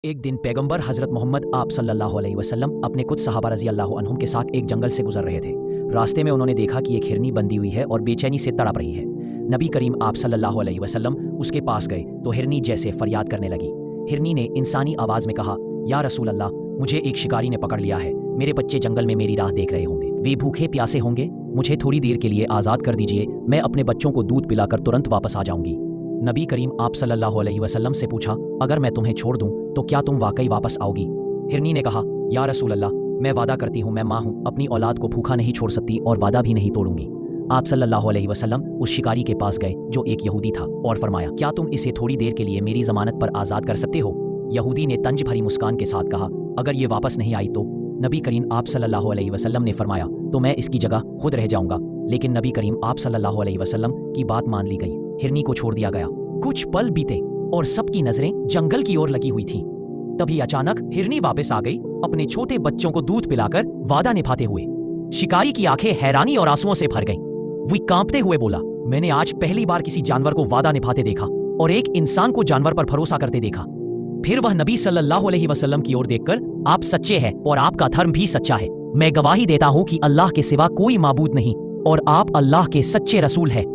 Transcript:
एक दिन पैगंबर हजरत मोहम्मद आप सल्लल्लाहु अलैहि वसल्लम अपने कुछ सहाबा रज़ी अल्लाह अन्हुम के साथ एक जंगल से गुजर रहे थे। रास्ते में उन्होंने देखा कि एक हिरनी बंधी हुई है और बेचैनी से तड़प रही है। नबी करीम आप सल्लल्लाहु अलैहि वसल्लम उसके पास गए तो हिरनी जैसे फरियाद करने लगी। हिरनी ने इंसानी आवाज़ में कहा, या रसूल अल्लाह, मुझे एक शिकारी ने पकड़ लिया है। मेरे बच्चे जंगल में मेरी राह देख रहे होंगे, वे भूखे प्यासे होंगे। मुझे थोड़ी देर के लिए आज़ाद कर दीजिए, मैं अपने बच्चों को दूध पिलाकर तुरंत वापस आ जाऊंगी। नबी करीम आप सल्लल्लाहु अलैहि वसल्लम से पूछा, अगर मैं तुम्हें छोड़ दूं तो क्या तुम वाकई वापस आओगी? हिरनी ने कहा, या रसूल अल्लाह, मैं वादा करती हूँ, मैं माँ हूँ, अपनी औलाद को भूखा नहीं छोड़ सकती और वादा भी नहीं तोड़ूंगी। आप सल्लल्लाहु अलैहि वसल्लम उस शिकारी के पास गए जो एक यहूदी था और फरमाया, क्या तुम इसे थोड़ी देर के लिए मेरी जमानत पर आज़ाद कर सकते हो? यहूदी ने तंज भरी मुस्कान के साथ कहा, अगर ये वापस नहीं आई तो? नबी करीम आप सल्लल्लाहु अलैहि वसल्लम ने फरमाया, तो मैं इसकी जगह खुद रह जाऊंगा। लेकिन नबी करीम आप सल्लल्लाहु अलैहि वसल्लम की बात मान ली गई। हिरनी को छोड़ दिया गया। कुछ पल बीते और सबकी नजरें जंगल की ओर लगी हुई थीं। तभी अचानक हिरनी वापस आ गई, अपने छोटे बच्चों को दूध पिलाकर वादा निभाते हुए। शिकारी की आंखें हैरानी और आंसुओं से भर गईं। वो कांपते हुए बोला, मैंने आज पहली बार किसी जानवर को वादा निभाते देखा और एक इंसान को जानवर पर भरोसा करते देखा। फिर वह नबी सल्लल्लाहु अलैहि वसल्लम की ओर देखकर, आप सच्चे हैं और आपका धर्म भी सच्चा है। मैं गवाही देता हूँ कि अल्लाह के सिवा कोई माबूद नहीं और आप अल्लाह के सच्चे रसूल हैं।